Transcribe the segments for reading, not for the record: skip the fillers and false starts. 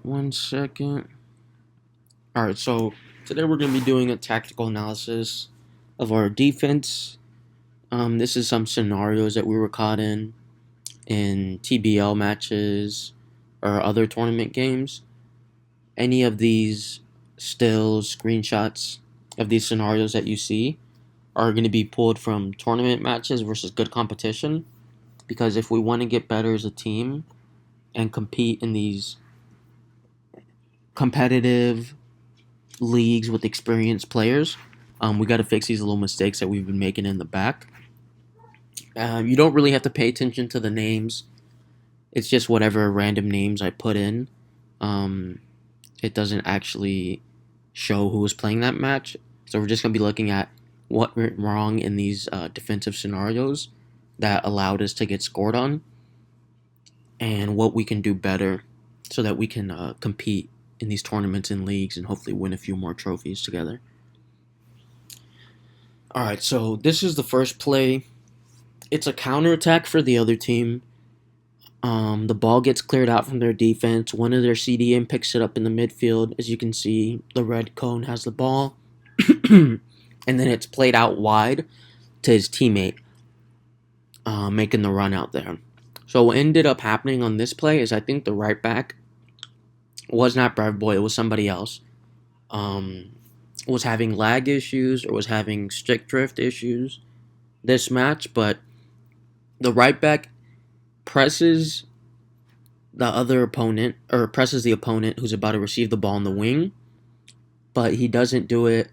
One second. Alright, so today we're going to be doing a tactical analysis of our defense. This is some scenarios that we were caught in TBL matches or other tournament games. Any of these stills, screenshots of these scenarios that you see are going to be pulled from tournament matches versus good competition. Because if we want to get better as a team and compete in these competitive leagues with experienced players, we got to fix these little mistakes that we've been making in the back. You don't really have to pay attention to the names. It's just whatever random names I put in. It doesn't actually show who was playing that match. So we're just going to be looking at what went wrong in these defensive scenarios that allowed us to get scored on and what we can do better so that we can compete in these tournaments and leagues and hopefully win a few more trophies together. Alright, so this is the first play. It's a counterattack for the other team. The ball gets cleared out from their defense. One of their CDM picks it up in the midfield. As you can see, the red cone has the ball. And then it's played out wide to his teammate, making the run out there. So what ended up happening on this play is I think the right back was not Brev Boy, it was somebody else. Was having lag issues or was having stick drift issues this match, but the right back presses the other opponent, or presses the opponent who's about to receive the ball on the wing, but he doesn't do it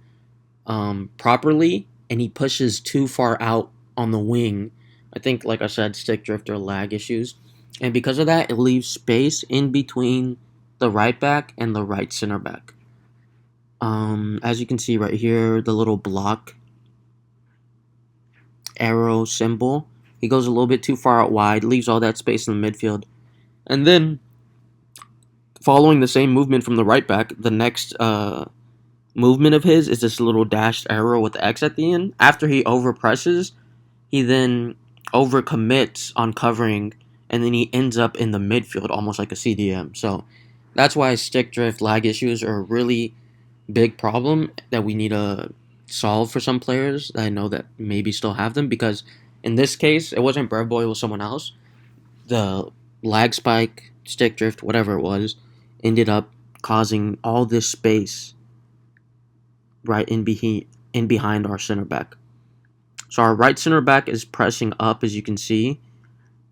properly, and he pushes too far out on the wing. I think, like I said, stick drift or lag issues, and because of that, it leaves space in between the right back and the right center back. As you can see right here, the little block arrow symbol, he goes a little bit too far out wide, leaves all that space in the midfield. And then, following the same movement from the right back, the next movement of his is this little dashed arrow with the X at the end. After he overpresses, he then overcommits on covering, and then he ends up in the midfield, almost like a CDM. So that's why stick drift lag issues are a really big problem that we need to solve for some players that I know that maybe still have them, because in this case, it wasn't Brev Boy, it was someone else. The lag spike, stick drift, whatever it was, ended up causing all this space right in behind our center back. So our right center back is pressing up, as you can see.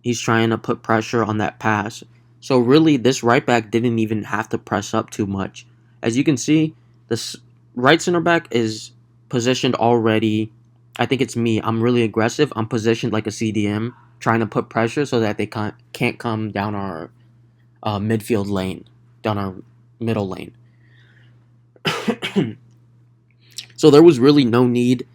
He's trying to put pressure on that pass. So really, this right back didn't even have to press up too much. As you can see, this right center back is positioned already. I think it's me. I'm really aggressive. I'm positioned like a CDM, trying to put pressure so that they can't come down our midfield lane, down our middle lane. So there was really no need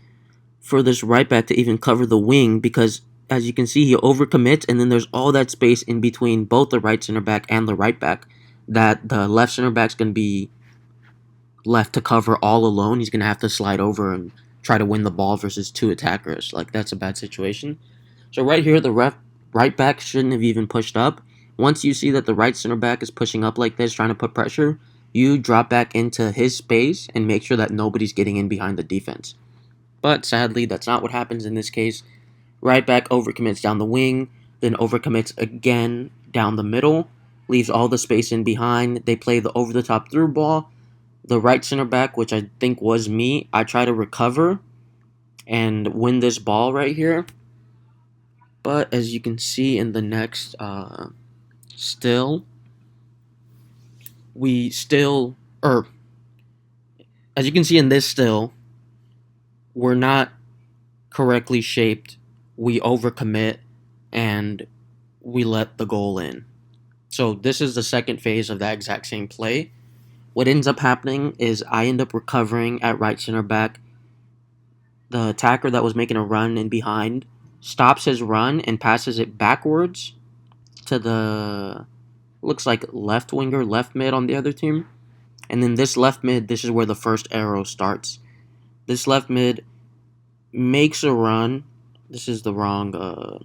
for this right back to even cover the wing, because as you can see, he overcommits, and then there's all that space in between both the right center back and the right back that the left center back's going to be left to cover all alone. He's going to have to slide over and try to win the ball versus two attackers. Like, that's a bad situation. So right here, the right back shouldn't have even pushed up. Once you see that the right center back is pushing up like this, trying to put pressure, you drop back into his space and make sure that nobody's getting in behind the defense. But sadly, that's not what happens in this case. Right back overcommits down the wing, then overcommits again down the middle, leaves all the space in behind. They play the over-the-top through ball. The right center back, which I think was me, I try to recover and win this ball right here. But as you can see in the next still, as you can see in this still, we're not correctly shaped. We overcommit and we let the goal in. So this is the second phase of that exact same play. What ends up happening is I end up recovering at right center back. The attacker that was making a run in behind stops his run and passes it backwards to the, looks like left winger, left mid on the other team. And then this left mid, this is where the first arrow starts. This left mid makes a run. This is the wrong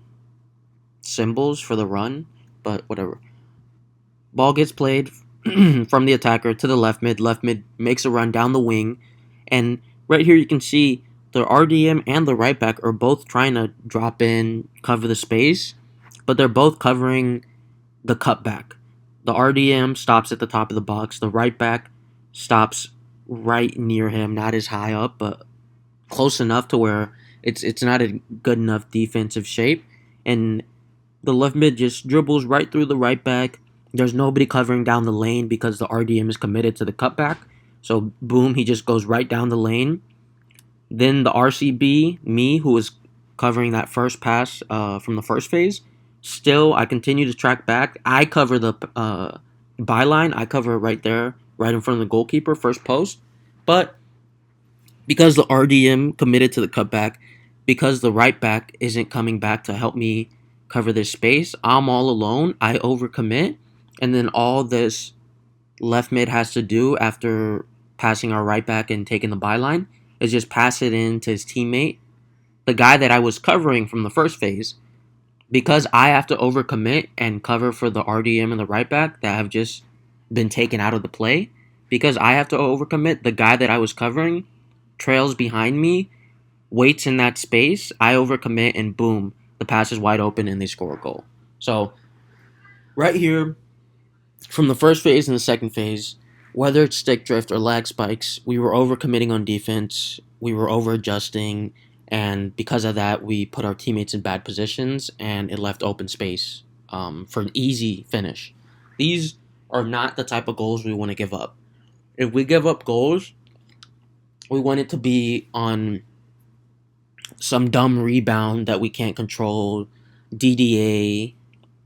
symbols for the run, but whatever. Ball gets played from the attacker to the left mid. Left mid makes a run down the wing, and right here you can see the RDM and the right back are both trying to drop in, cover the space, but they're both covering the cutback. The RDM stops at the top of the box. The right back stops right near him, not as high up, but close enough to where it's not a good enough defensive shape. And the left mid just dribbles right through the right back. There's nobody covering down the lane because the RDM is committed to the cutback. So boom, he just goes right down the lane. Then the RCB, me, who was covering that first pass from the first phase, still I continue to track back. I cover the byline. I cover it right there, right in front of the goalkeeper, first post. But because the RDM committed to the cutback, because the right back isn't coming back to help me cover this space, I'm all alone. I overcommit, and then all this left mid has to do after passing our right back and taking the byline is just pass it in to his teammate, the guy that I was covering from the first phase. Because I have to overcommit and cover for the RDM and the right back that have just been taken out of the play, because I have to overcommit, the guy that I was covering trails behind me, waits in that space, I overcommit, and boom, the pass is wide open and they score a goal. So, right here, from the first phase and the second phase, whether it's stick drift or lag spikes, we were overcommitting on defense, we were over adjusting, and because of that, we put our teammates in bad positions, and it left open space for an easy finish. These are not the type of goals we want to give up. If we give up goals, we want it to be on some dumb rebound that we can't control, DDA,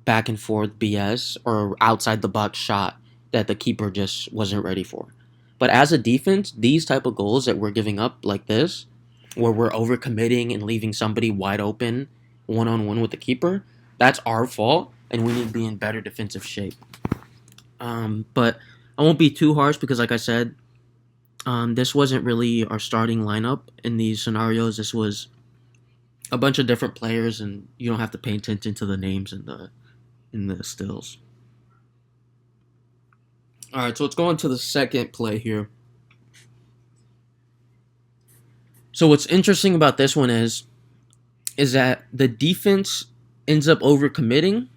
back and forth BS, or outside the box shot that the keeper just wasn't ready for. But as a defense, these type of goals that we're giving up like this, where we're overcommitting and leaving somebody wide open one-on-one with the keeper, that's our fault, and we need to be in better defensive shape. But I won't be too harsh because, like I said, this wasn't really our starting lineup in these scenarios. This was a bunch of different players, and you don't have to pay attention to the names in the stills. All right, so let's go on to the second play here. So what's interesting about this one is that the defense ends up overcommitting,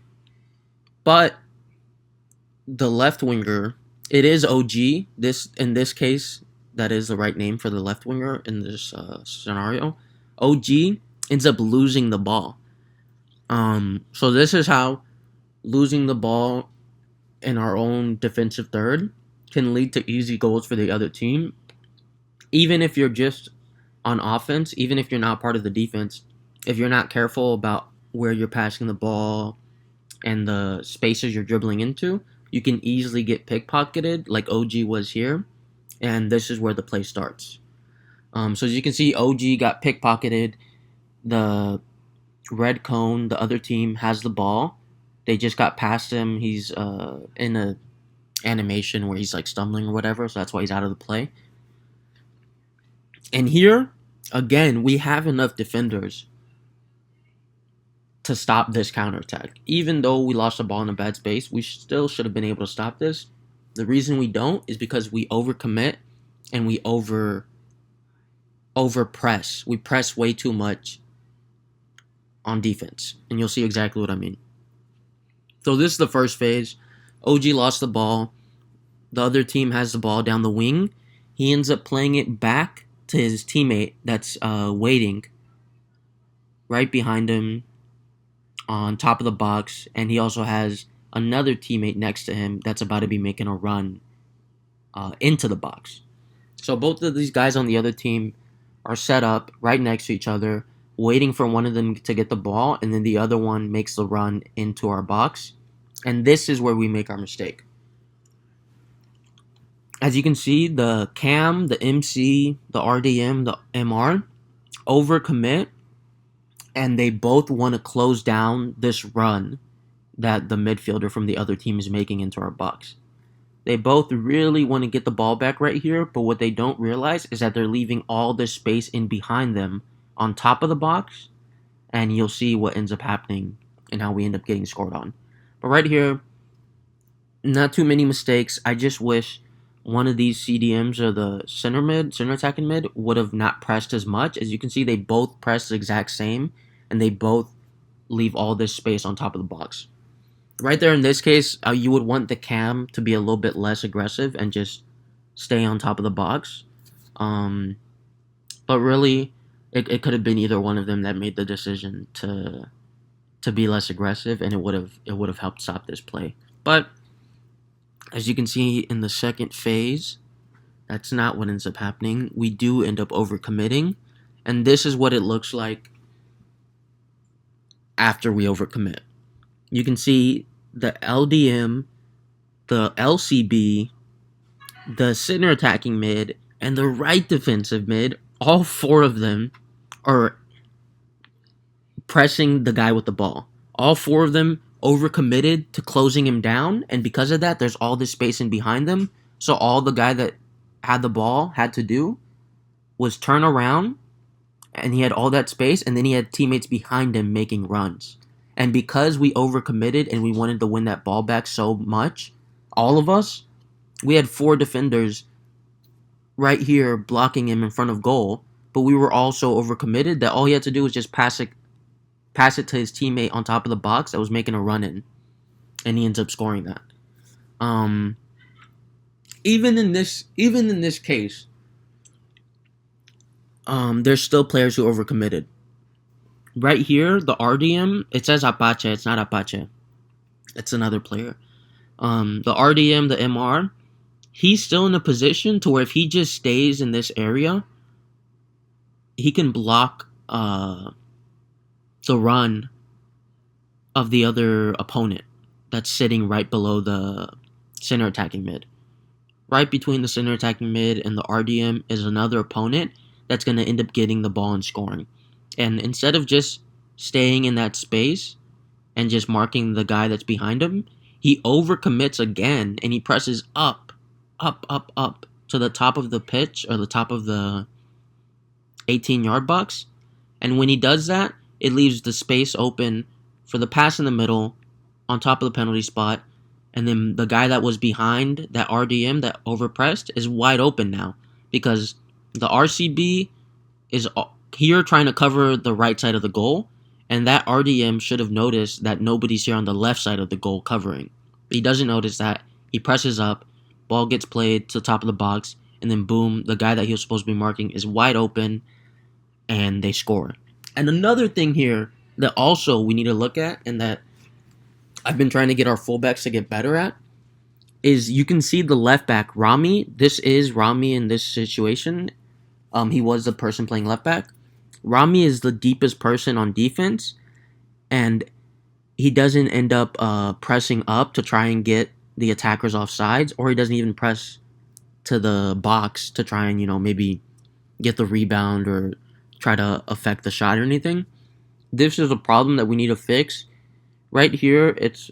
but the left winger, it is OG. In this case, that is the right name for the left winger in this scenario. OG ends up losing the ball. So this is how losing the ball in our own defensive third can lead to easy goals for the other team. Even if you're just on offense, even if you're not part of the defense, if you're not careful about where you're passing the ball and the spaces you're dribbling into, you can easily get pickpocketed like OG was here, and this is where the play starts. So as you can see, OG got pickpocketed. The red cone, the other team has the ball. They just got past him. He's in a animation where he's like stumbling or whatever, so that's why he's out of the play. And here, again, we have enough defenders to stop this counterattack. Even though we lost the ball in a bad space, we still should have been able to stop this. The reason we don't is because we overcommit and we over press. We press way too much on defense, and you'll see exactly what I mean. So this is the first phase. OG lost the ball. The other team has the ball down the wing. He ends up playing it back to his teammate that's waiting right behind him on top of the box, and he also has another teammate next to him that's about to be making a run into the box. So both of these guys on the other team are set up right next to each other, waiting for one of them to get the ball, and then the other one makes the run into our box. And this is where we make our mistake. As you can see, the CAM, the MC, the RDM, the MR overcommit, and they both want to close down this run that the midfielder from the other team is making into our box. They both really want to get the ball back right here, but what they don't realize is that they're leaving all this space in behind them on top of the box, and you'll see what ends up happening and how we end up getting scored on. But right here, Not too many mistakes. I just wish one of these CDMs or the center attacking mid would have not pressed as much. As you can see, they both press the exact same, and they both leave all this space on top of the box. Right there in this case, you would want the cam to be a little bit less aggressive and just stay on top of the box. But really, it could have been either one of them that made the decision to be less aggressive, and it would have helped stop this play. But as you can see in the second phase, that's not what ends up happening. We do end up overcommitting, and this is what it looks like after we overcommit. You can see the LDM, the LCB, the center attacking mid, and the right defensive mid, all four of them are pressing the guy with the ball. All four of them overcommitted to closing him down, and because of that, there's all this space in behind them. So all the guy that had the ball had to do was turn around, and he had all that space, and then he had teammates behind him making runs. And because we overcommitted and we wanted to win that ball back so much, all of us, we had four defenders right here blocking him in front of goal, but we were all so overcommitted that all he had to do was just pass it to his teammate on top of the box that was making a run in, and he ends up scoring that. Even in this case, there's still players who overcommitted. Right here, the RDM, it says Apache. It's not Apache. It's another player. The RDM, the MR, he's still in a position to where if he just stays in this area, he can block the run of the other opponent that's sitting right below the center attacking mid. Right between the center attacking mid and the RDM is another opponent that's going to end up getting the ball and scoring. And instead of just staying in that space and just marking the guy that's behind him, he overcommits again and he presses up to the top of the pitch or the top of the 18-yard box. And when he does that, it leaves the space open for the pass in the middle on top of the penalty spot. And then the guy that was behind that RDM that overpressed is wide open now because the RCB is here trying to cover the right side of the goal, and that RDM should have noticed that nobody's here on the left side of the goal covering. He doesn't notice that. He presses up, ball gets played to the top of the box, and then boom, the guy that he was supposed to be marking is wide open, and they score. And another thing here that also we need to look at, and that I've been trying to get our fullbacks to get better at, is you can see the left back, Rami. This is Rami in this situation. He was the person playing left back. Rami is the deepest person on defense, and he doesn't end up pressing up to try and get the attackers off sides, or he doesn't even press to the box to try and, maybe get the rebound or try to affect the shot or anything. This is a problem that we need to fix. Right here, it's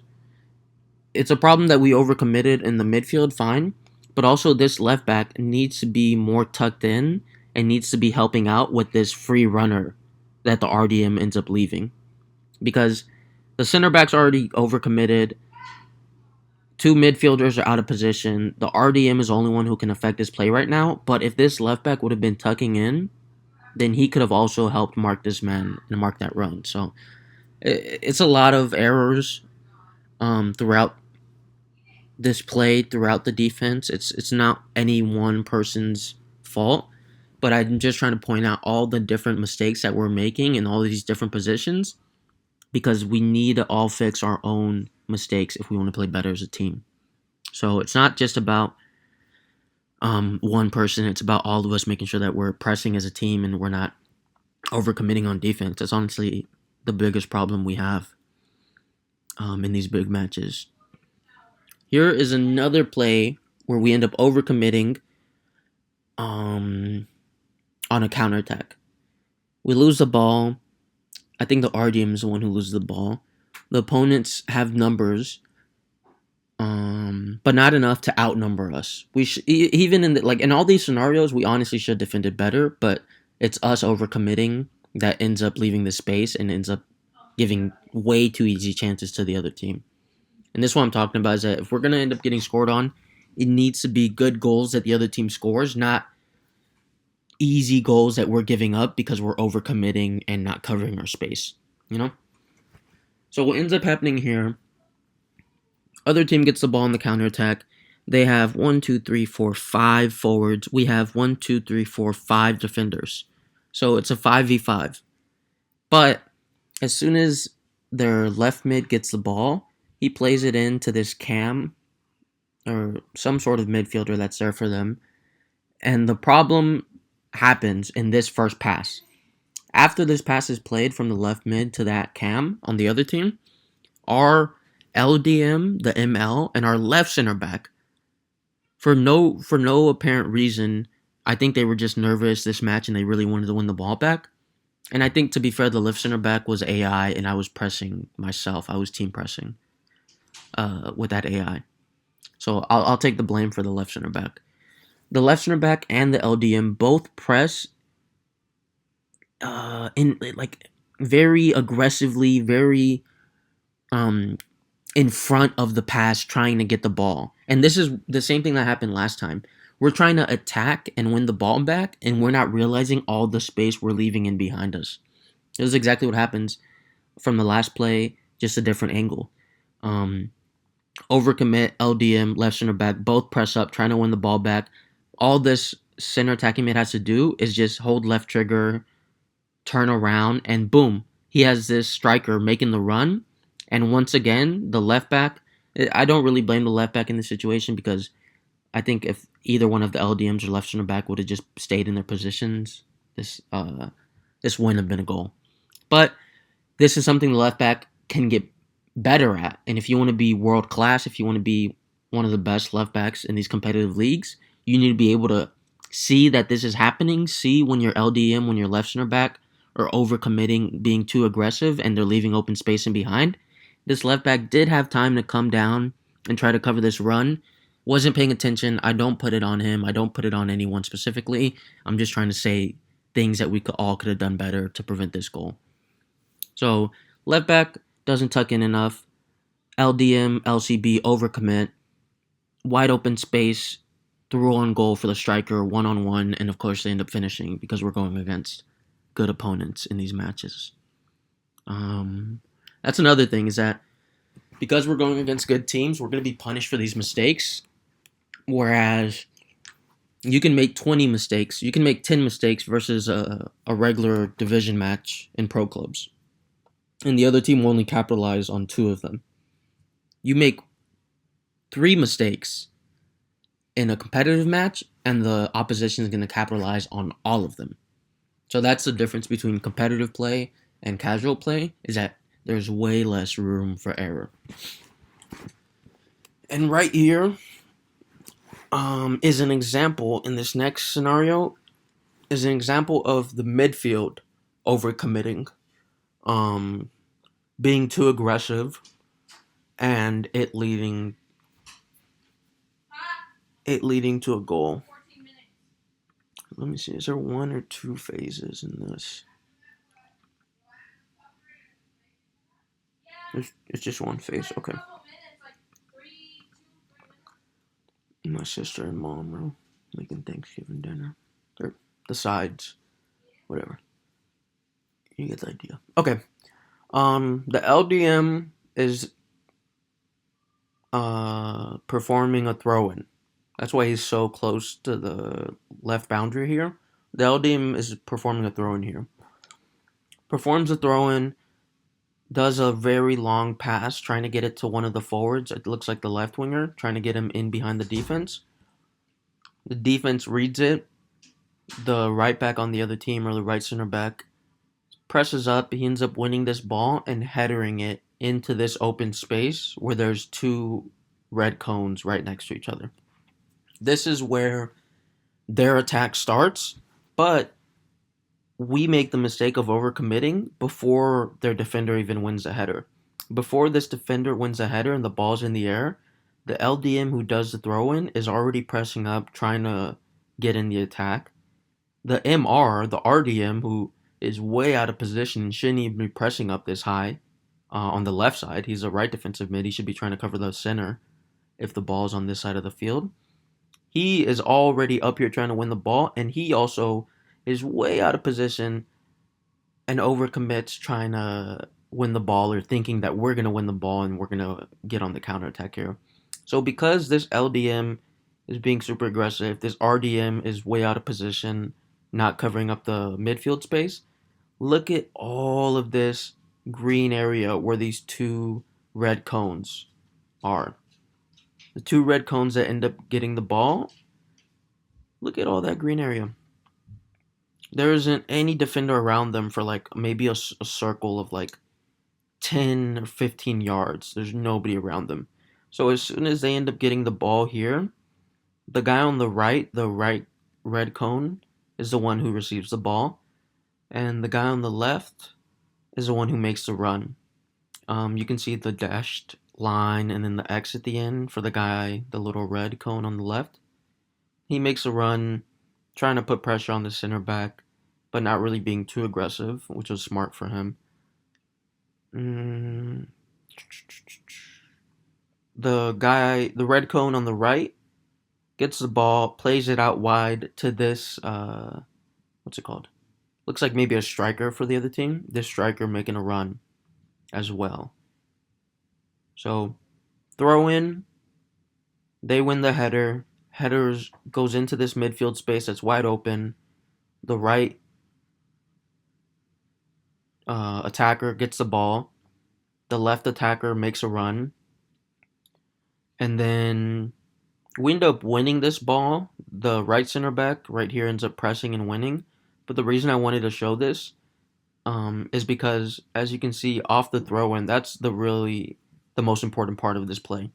a problem that we overcommitted in the midfield, fine, but also this left back needs to be more tucked in and needs to be helping out with this free runner that the RDM ends up leaving. Because the center back's already overcommitted, two midfielders are out of position, the RDM is the only one who can affect this play right now, but if this left back would have been tucking in, then he could have also helped mark this man and mark that run. So it's a lot of errors throughout this play, throughout the defense. It's not any one person's fault, but I'm just trying to point out all the different mistakes that we're making in all of these different positions because we need to all fix our own mistakes if we want to play better as a team. So it's not just about one person. It's about all of us making sure that we're pressing as a team and we're not overcommitting on defense. That's honestly the biggest problem we have in these big matches. Here is another play where we end up overcommitting on a counterattack. We lose the ball. I think the RDM is the one who loses the ball. The opponents have numbers, but not enough to outnumber us. We even in all these scenarios, we honestly should have defended better, but it's us overcommitting that ends up leaving the space and ends up giving way too easy chances to the other team. And this is what I'm talking about is that if we're going to end up getting scored on, it needs to be good goals that the other team scores, not easy goals that we're giving up because we're overcommitting and not covering our space. You know? So what ends up happening here, other team gets the ball in the counterattack. They have 1, 2, 3, 4, 5 forwards. We have 1, 2, 3, 4, 5 defenders. So it's a 5v5. But as soon as their left mid gets the ball, he plays it into this cam or some sort of midfielder that's there for them. And the problem happens in this first pass. After this pass is played from the left mid to that cam on the other team, our LDM, the ML, and our left center back, for no apparent reason, I think they were just nervous this match and they really wanted to win the ball back. And I think, to be fair, the left center back was AI and I was pressing myself. I was team pressing with that AI. So I'll take the blame for the left center back. The left center back and the LDM both press in like very aggressively, very in front of the pass, trying to get the ball. And this is the same thing that happened last time. We're trying to attack and win the ball back, and we're not realizing all the space we're leaving in behind us. This is exactly what happens from the last play, just a different angle. Overcommit, LDM, left center back, both press up, trying to win the ball back. All this center attacking mid has to do is just hold left trigger, turn around, and boom, he has this striker making the run. And once again, the left back, I don't really blame the left back in this situation because I think if either one of the LDMs or left center back would have just stayed in their positions, this wouldn't have been a goal. But this is something the left back can get better at. And if you want to be world class, if you want to be one of the best left backs in these competitive leagues, you need to be able to see that this is happening, see when your LDM, when your left center back are overcommitting, being too aggressive, and they're leaving open space in behind. This left back did have time to come down and try to cover this run. Wasn't paying attention. I don't put it on him. I don't put it on anyone specifically. I'm just trying to say things that we could have done better to prevent this goal. So left back doesn't tuck in enough. LDM, LCB overcommit. Wide open space. Through on goal for the striker, 1-on-1, and of course they end up finishing because we're going against good opponents in these matches. That's another thing is that because we're going against good teams, we're going to be punished for these mistakes. Whereas you can make 20 mistakes, you can make 10 mistakes versus a regular division match in pro clubs. And the other team will only capitalize on 2 of them. You make 3 mistakes in a competitive match, and the opposition is going to capitalize on all of them. So that's the difference between competitive play and casual play, is that there's way less room for error. And right here is an example in this next scenario, is an example of the midfield overcommitting, being too aggressive, and it leading to a goal. Let me see, is there 1 or 2 phases in this? It's just 1 phase, okay. My sister and mom are making Thanksgiving dinner. Or the sides, whatever. You get the idea. Okay. The LDM is performing a throw-in. That's why he's so close to the left boundary here. The LDM is performing a throw-in here. Performs a throw-in, does a very long pass, trying to get it to one of the forwards. It looks like the left winger, trying to get him in behind the defense. The defense reads it. The right back on the other team, or the right center back, presses up. He ends up winning this ball and headering it into this open space where there's 2 red cones right next to each other. This is where their attack starts, but we make the mistake of overcommitting before their defender even wins a header. Before this defender wins a header and the ball's in the air, the LDM who does the throw-in is already pressing up, trying to get in the attack. The MR, the RDM, who is way out of position and shouldn't even be pressing up this high, on the left side. He's a right defensive mid. He should be trying to cover the center if the ball's on this side of the field. He is already up here trying to win the ball, and he also is way out of position and overcommits trying to win the ball or thinking that we're going to win the ball and we're going to get on the counterattack here. So because this LDM is being super aggressive, this RDM is way out of position, not covering up the midfield space, look at all of this green area where these two red cones are. The two red cones that end up getting the ball, look at all that green area. There isn't any defender around them for like maybe a circle of like 10 or 15 yards. There's nobody around them. So as soon as they end up getting the ball here, the guy on the right red cone, is the one who receives the ball. And the guy on the left is the one who makes the run. You can see the dashed line and then the X at the end for the guy, the little red cone on the left. He makes a run, trying to put pressure on the center back, but not really being too aggressive, which was smart for him. The red cone on the right, gets the ball, plays it out wide to this, what's it called? Looks like maybe a striker for the other team. This striker making a run as well. So, throw in, they win the header. Headers goes into this midfield space that's wide open. The right attacker gets the ball. The left attacker makes a run. And then we end up winning this ball. The right center back right here ends up pressing and winning. But the reason I wanted to show this is because, as you can see, off the throw-in, that's the most important part of this play.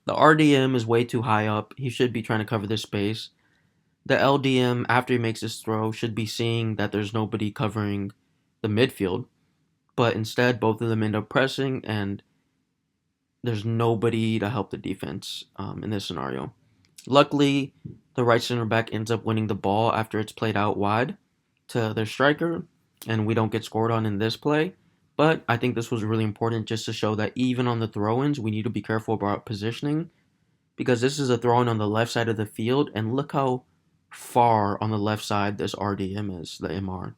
The RDM is way too high up. He should be trying to cover this space. The LDM, after he makes his throw, should be seeing that there's nobody covering the midfield. But instead, both of them end up pressing, and there's nobody to help the defense in this scenario. Luckily, the right center back ends up winning the ball after it's played out wide to their striker, and we don't get scored on in this play. But I think this was really important just to show that even on the throw-ins, we need to be careful about positioning, because this is a throw-in on the left side of the field, and look how far on the left side this RDM is, the MR.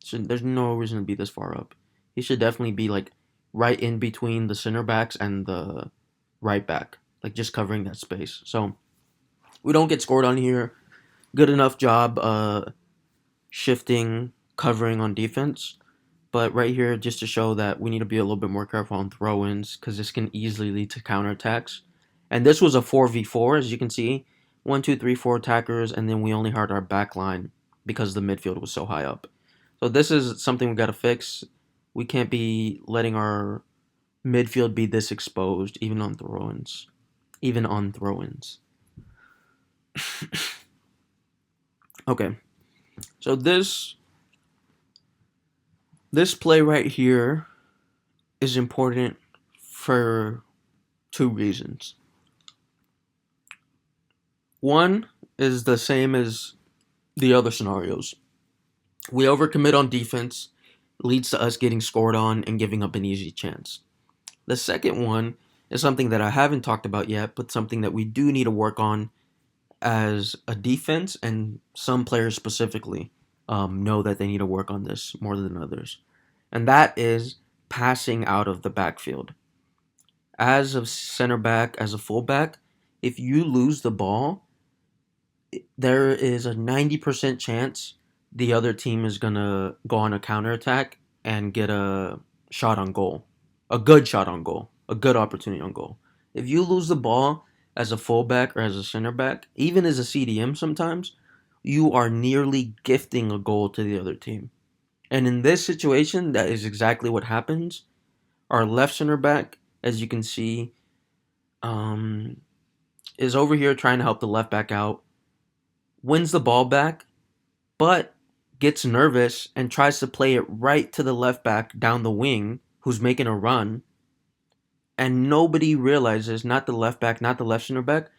So there's no reason to be this far up. He should definitely be like right in between the center backs and the right back, like just covering that space. So we don't get scored on here. Good enough job shifting, covering on defense. But right here, just to show that we need to be a little bit more careful on throw-ins, because this can easily lead to counterattacks. And this was a 4v4, as you can see. 1, 2, 3, 4 attackers, and then we only hurt our back line because the midfield was so high up. So this is something we got to fix. We can't be letting our midfield be this exposed, even on throw-ins. Okay, so this play right here is important for two reasons. One is the same as the other scenarios. We overcommit on defense, leads to us getting scored on and giving up an easy chance. The second one is something that I haven't talked about yet, but something that we do need to work on as a defense, and some players specifically know that they need to work on this more than others. And that is passing out of the backfield. As a center back, as a fullback, if you lose the ball, there is a 90% chance the other team is going to go on a counterattack and get a shot on goal. A good shot on goal. A good opportunity on goal. If you lose the ball as a fullback or as a center back, even as a CDM sometimes, you are nearly gifting a goal to the other team. And in this situation, that is exactly what happens. Our left center back, as you can see, is over here trying to help the left back out. Wins the ball back, but gets nervous and tries to play it right to the left back down the wing, who's making a run. And nobody realizes, not the left back, not the left center back,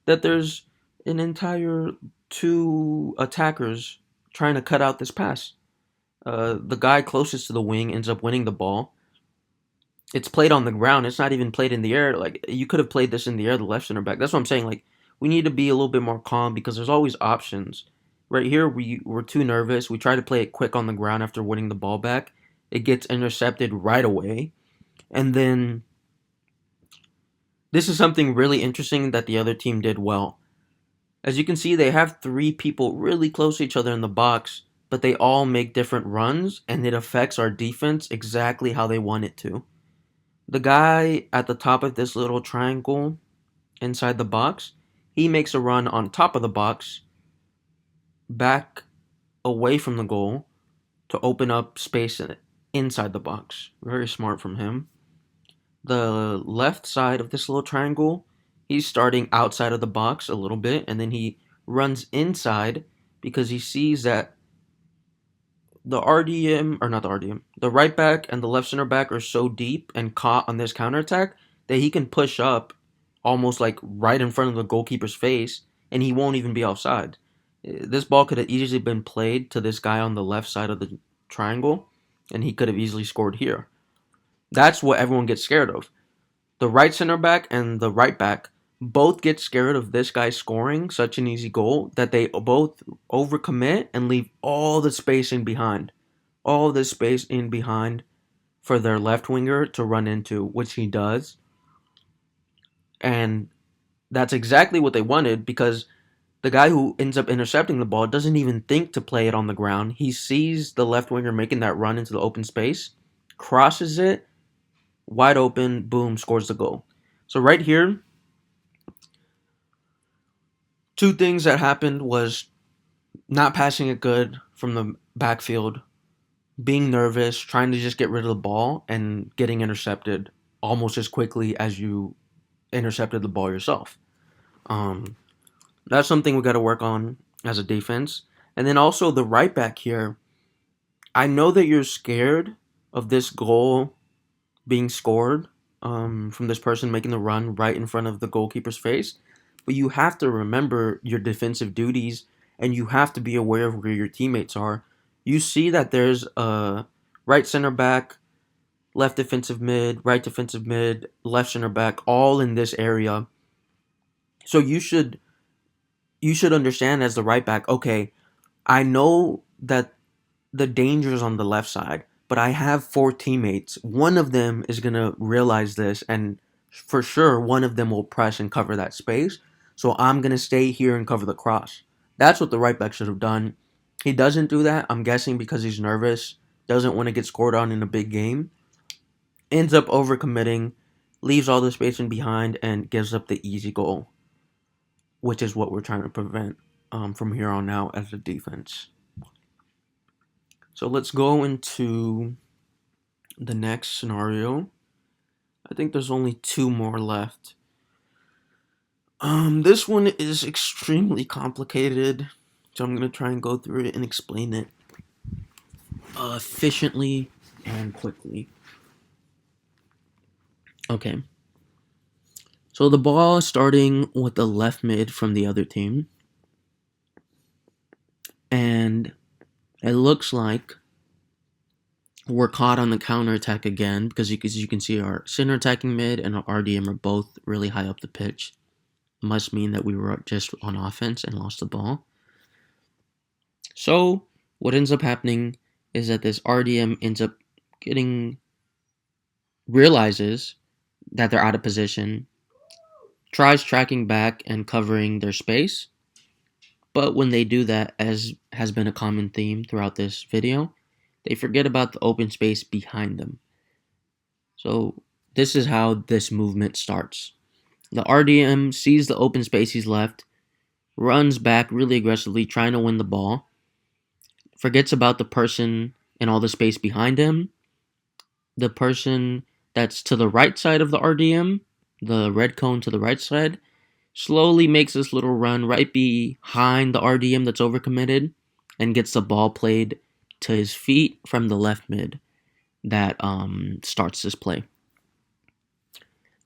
that there's an entire two attackers trying to cut out this pass. The guy closest to the wing ends up winning the ball. it's played on the ground. It's not even played in the air. Like, you could have played this in the air, the left center back. That's what I'm saying. Like, we need to be a little bit more calm because there's always options. Right here, we're too nervous. We try to play it quick on the ground after winning the ball back. It gets intercepted right away. And then this is something really interesting that the other team did well. As you can see, they have three people really close to each other in the box, but they all make different runs, and it affects our defense exactly how they want it to. The guy at the top of this little triangle inside the box, he makes a run on top of the box, back away from the goal to open up space inside the box. Very smart from him. The left side of this little triangle, he's starting outside of the box a little bit, and then he runs inside because he sees that the RDM, or not the RDM, the right back and the left center back are so deep and caught on this counterattack that he can push up almost like right in front of the goalkeeper's face and he won't even be offside. This ball could have easily been played to this guy on the left side of the triangle and he could have easily scored here. That's what everyone gets scared of. The right center back and the right back both get scared of this guy scoring such an easy goal that they both overcommit and leave all the space in behind. All the space in behind for their left winger to run into, which he does. And that's exactly what they wanted because the guy who ends up intercepting the ball doesn't even think to play it on the ground. He sees the left winger making that run into the open space, crosses it, wide open, boom, scores the goal. So right here, two things that happened was not passing it good from the backfield, being nervous, trying to just get rid of the ball, and getting intercepted almost as quickly as you intercepted the ball yourself. Um, that's something we got to work on as a defense. And then also the right back here, I know that you're scared of this goal being scored from this person making the run right in front of the goalkeeper's face. But you have to remember your defensive duties and you have to be aware of where your teammates are. You see that there's a right center back, left defensive mid, right defensive mid, left center back, all in this area. So you should understand as the right back, okay, I know that the danger is on the left side, but I have four teammates. One of them is going to realize this, and for sure, one of them will press and cover that space. So I'm going to stay here and cover the cross. That's what the right back should have done. He doesn't do that, I'm guessing because he's nervous, doesn't want to get scored on in a big game. Ends up overcommitting, leaves all the space in behind, and gives up the easy goal, which is what we're trying to prevent from here on out as a defense. So let's go into the next scenario. I think there's only two more left. This one is extremely complicated, so I'm going to try and go through it and explain it efficiently and quickly. Okay. So the ball is starting with the left mid from the other team. And it looks like we're caught on the counterattack again because you can see our center attacking mid and our RDM are both really high up the pitch. It must mean that we were just on offense and lost the ball. So what ends up happening is that this RDM ends up realizes that they're out of position, tries tracking back and covering their space. But when they do that, as has been a common theme throughout this video, they forget about the open space behind them. So this is how this movement starts. The RDM sees the open space he's left, runs back really aggressively trying to win the ball, forgets about the person and all the space behind him. The person that's to the right side of the RDM, the red cone to the right side, slowly makes this little run right behind the RDM that's overcommitted and gets the ball played to his feet from the left mid that starts this play.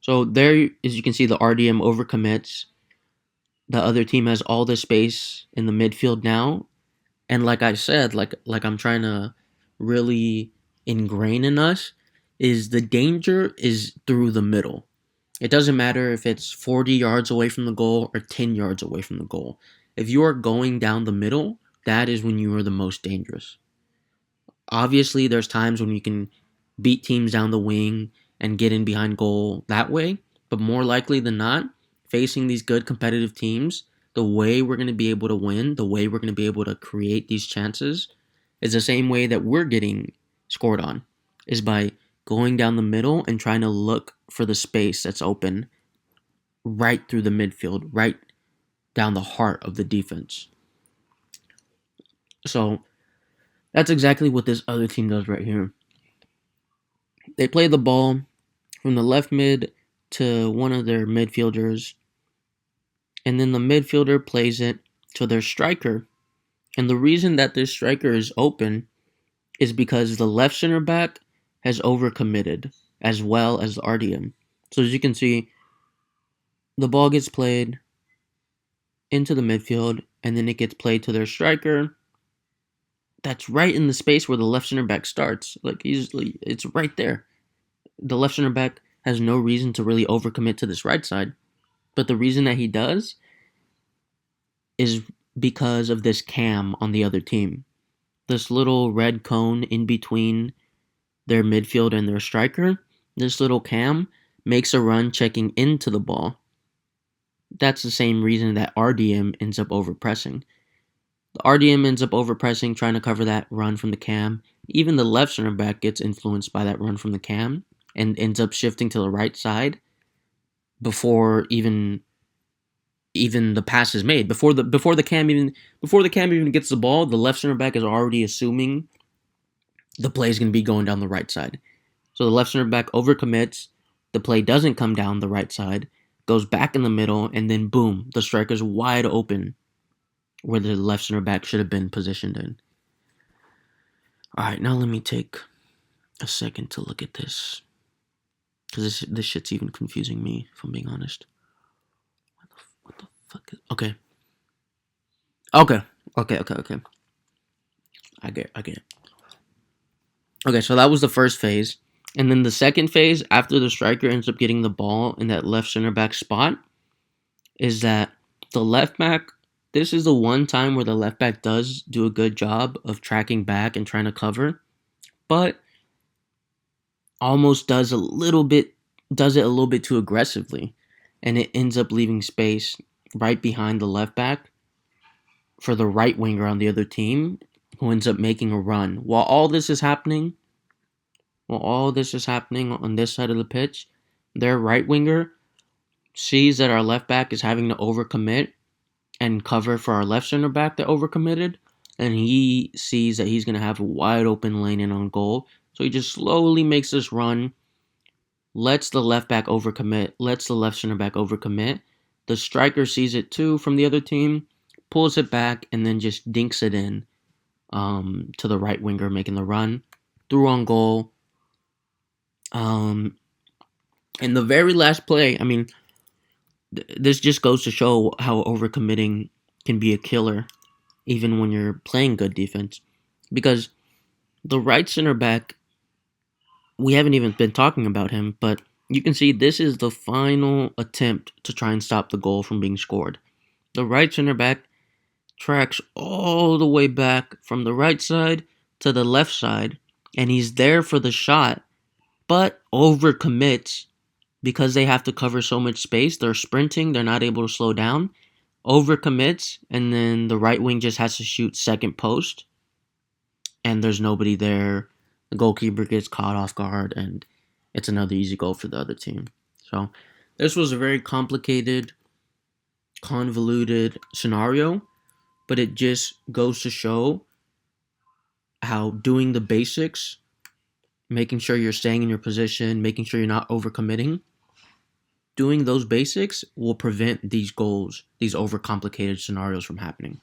So there, as you can see, the RDM overcommits. The other team has all the space in the midfield now. And like I said, like I'm trying to really ingrain in us, is the danger is through the middle. It doesn't matter if it's 40 yards away from the goal or 10 yards away from the goal. If you are going down the middle, that is when you are the most dangerous. Obviously, there's times when you can beat teams down the wing and get in behind goal that way, but more likely than not, facing these good competitive teams, the way we're going to be able to win, the way we're going to be able to create these chances is the same way that we're getting scored on, is by going down the middle and trying to look for the space that's open right through the midfield, right down the heart of the defense. So that's exactly what this other team does right here. They play the ball from the left mid to one of their midfielders, and then the midfielder plays it to their striker. And the reason that this striker is open is because the left center back has overcommitted, as well as the RDM. So as you can see, the ball gets played into the midfield, and then it gets played to their striker. That's right in the space where the left center back starts. It's right there. The left center back has no reason to really overcommit to this right side, but the reason that he does is because of this cam on the other team. This little red cone in between their midfield and their striker, this little cam makes a run checking into the ball. That's the same reason that RDM ends up overpressing. The RDM ends up overpressing, trying to cover that run from the cam. Even the left center back gets influenced by that run from the cam and ends up shifting to the right side before even the pass is made. Before the cam even gets the ball, the left center back is already assuming the play is going to be going down the right side. So the left center back overcommits, the play doesn't come down the right side, goes back in the middle, and then boom, the striker's wide open where the left center back should have been positioned in. Alright, now let me take a second to look at this, because this shit's even confusing me, if I'm being honest. What the fuck is... Okay. I get it. Okay, so that was the first phase. And then the second phase, after the striker ends up getting the ball in that left center back spot, is that the left back, this is the one time where the left back does do a good job of tracking back and trying to cover, but almost does it a little bit too aggressively, and it ends up leaving space right behind the left back for the right winger on the other team, who ends up making a run. While all this is happening on this side of the pitch, their right winger sees that our left back is having to overcommit and cover for our left center back that overcommitted, and he sees that he's going to have a wide open lane in on goal. So he just slowly makes this run, lets the left back overcommit, lets the left center back overcommit. The striker sees it too from the other team, pulls it back, and then just dinks it in to the right winger making the run, through on goal. In the very last play, I mean, this just goes to show how overcommitting can be a killer, even when you're playing good defense. Because the right center back, we haven't even been talking about him, but you can see this is the final attempt to try and stop the goal from being scored. The right center back tracks all the way back from the right side to the left side, and he's there for the shot, but overcommits because they have to cover so much space. They're sprinting, they're not able to slow down, overcommits, and then the right wing just has to shoot second post, and there's nobody there. The goalkeeper gets caught off guard, and it's another easy goal for the other team. So this was a very complicated, convoluted scenario, but it just goes to show how doing the basics, making sure you're staying in your position, making sure you're not overcommitting, doing those basics will prevent these goals, these overcomplicated scenarios from happening.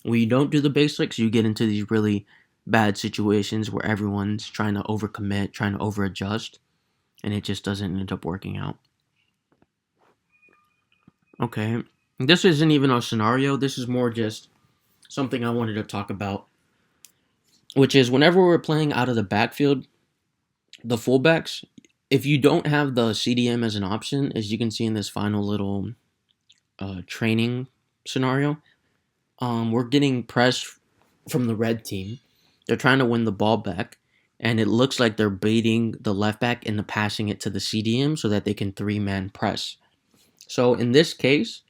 When you don't do the basics, you get into these really bad situations where everyone's trying to overcommit, trying to overadjust, and it just doesn't end up working out. Okay, this isn't even a scenario, this is more just something I wanted to talk about, which is whenever we're playing out of the backfield, The fullbacks, if you don't have the CDM as an option, as you can see in this final little training scenario, we're getting pressed from the red team. They're trying to win the ball back, and it looks like they're baiting the left back into passing it to the CDM so that they can three-man press. So in this case,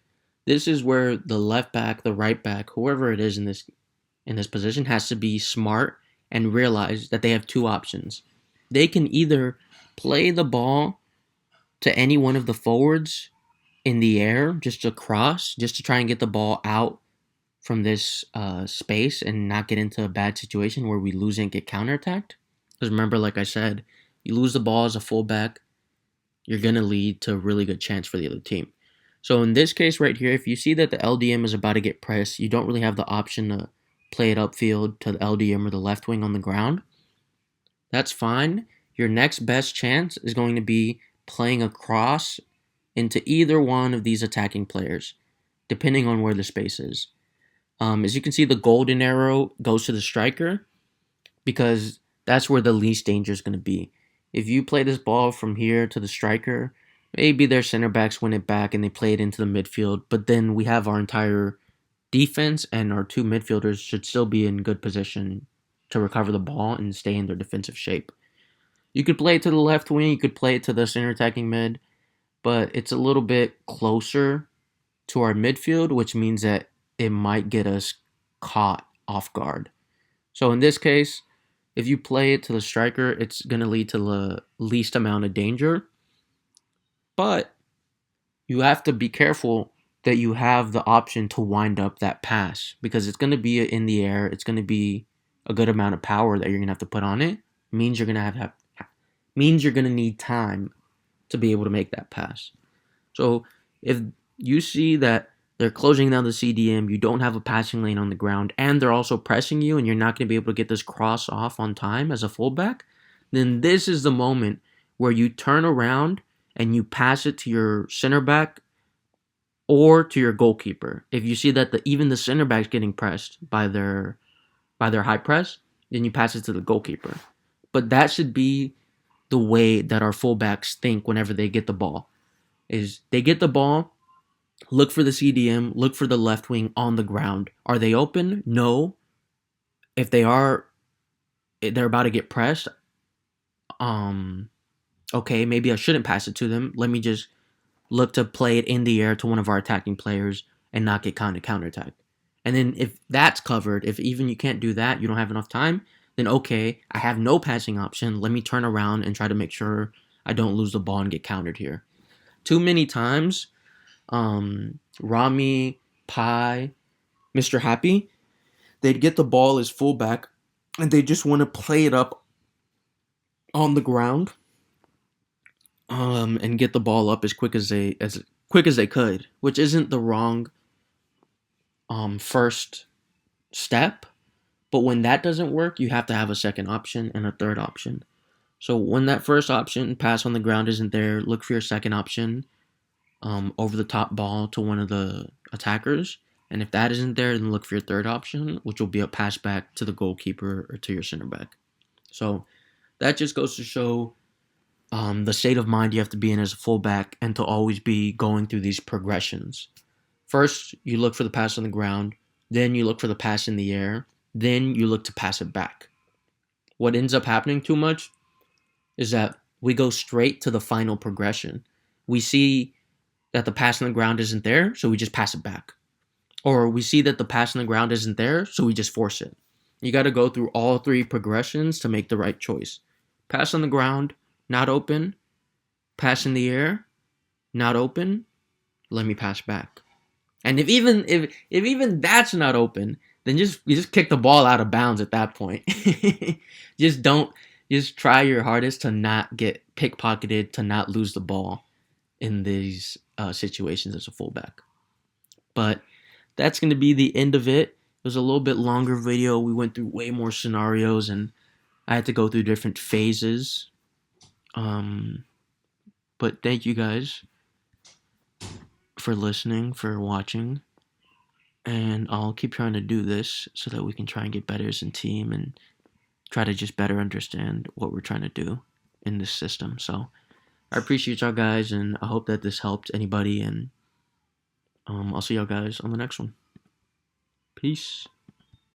this is where the left back, the right back, whoever it is in this position has to be smart and realize that they have two options. They can either play the ball to any one of the forwards in the air, just to cross, just to try and get the ball out from this space and not get into a bad situation where we lose and get counterattacked. Because remember, like I said, you lose the ball as a fullback, you're going to lead to a really good chance for the other team. So in this case right here, if you see that the LDM is about to get pressed, you don't really have the option to play it upfield to the LDM or the left wing on the ground. That's fine. Your next best chance is going to be playing a cross into either one of these attacking players, depending on where the space is. As you can see, the golden arrow goes to the striker because that's where the least danger is going to be. If you play this ball from here to the striker, maybe their center backs win it back and they play it into the midfield, but then we have our entire defense and our two midfielders should still be in good position to recover the ball and stay in their defensive shape. You could play it to the left wing, you could play it to the center attacking mid, but it's a little bit closer to our midfield, which means that it might get us caught off guard. So in this case, if you play it to the striker, it's going to lead to the least amount of danger. But you have to be careful that you have the option to wind up that pass because it's going to be in the air. It's going to be a good amount of power that you're going to have to put on it. Means you're going to means you're going to need time to be able to make that pass. So if you see that they're closing down the CDM, you don't have a passing lane on the ground, and they're also pressing you, and you're not going to be able to get this cross off on time as a fullback, then this is the moment where you turn around and you pass it to your center back or to your goalkeeper. If you see that even the center back's getting pressed by their high press, then you pass it to the goalkeeper. But that should be the way that our fullbacks think whenever they get the ball. Is they get the ball, look for the CDM, look for the left wing on the ground. Are they open? No. If they are, they're about to get pressed. Okay, maybe I shouldn't pass it to them. Let me just look to play it in the air to one of our attacking players and not get counterattacked. And then if that's covered, if even you can't do that, you don't have enough time, then okay, I have no passing option. Let me turn around and try to make sure I don't lose the ball and get countered here. Too many times, Rami, Pi, Mr. Happy, they'd get the ball as fullback and they just want to play it up on the ground and get the ball up as quick as they could, which isn't the wrong first step. But when that doesn't work, you have to have a second option and a third option. So when that first option, pass on the ground, isn't there, look for your second option, over the top ball to one of the attackers. And if that isn't there, then look for your third option, which will be a pass back to the goalkeeper or to your center back. So that just goes to show the state of mind you have to be in as a fullback and to always be going through these progressions. First, you look for the pass on the ground. Then you look for the pass in the air. Then you look to pass it back. What ends up happening too much is that we go straight to the final progression. We see that the pass on the ground isn't there, so we just pass it back. Or we see that the pass on the ground isn't there, so we just force it. You got to go through all three progressions to make the right choice. Pass on the ground, not open. Pass in the air, not open. Let me pass back. And if even that's not open, then you just kick the ball out of bounds at that point. Just try your hardest to not get pickpocketed, to not lose the ball in these situations as a fullback. But that's going to be the end of it. It was a little bit longer video. We went through way more scenarios and I had to go through different phases. But thank you guys for listening, for watching. And I'll keep trying to do this so that we can try and get better as a team and try to just better understand what we're trying to do. in this system. So I appreciate y'all guys, and I hope that this helped anybody. And I'll see y'all guys on the next one. Peace.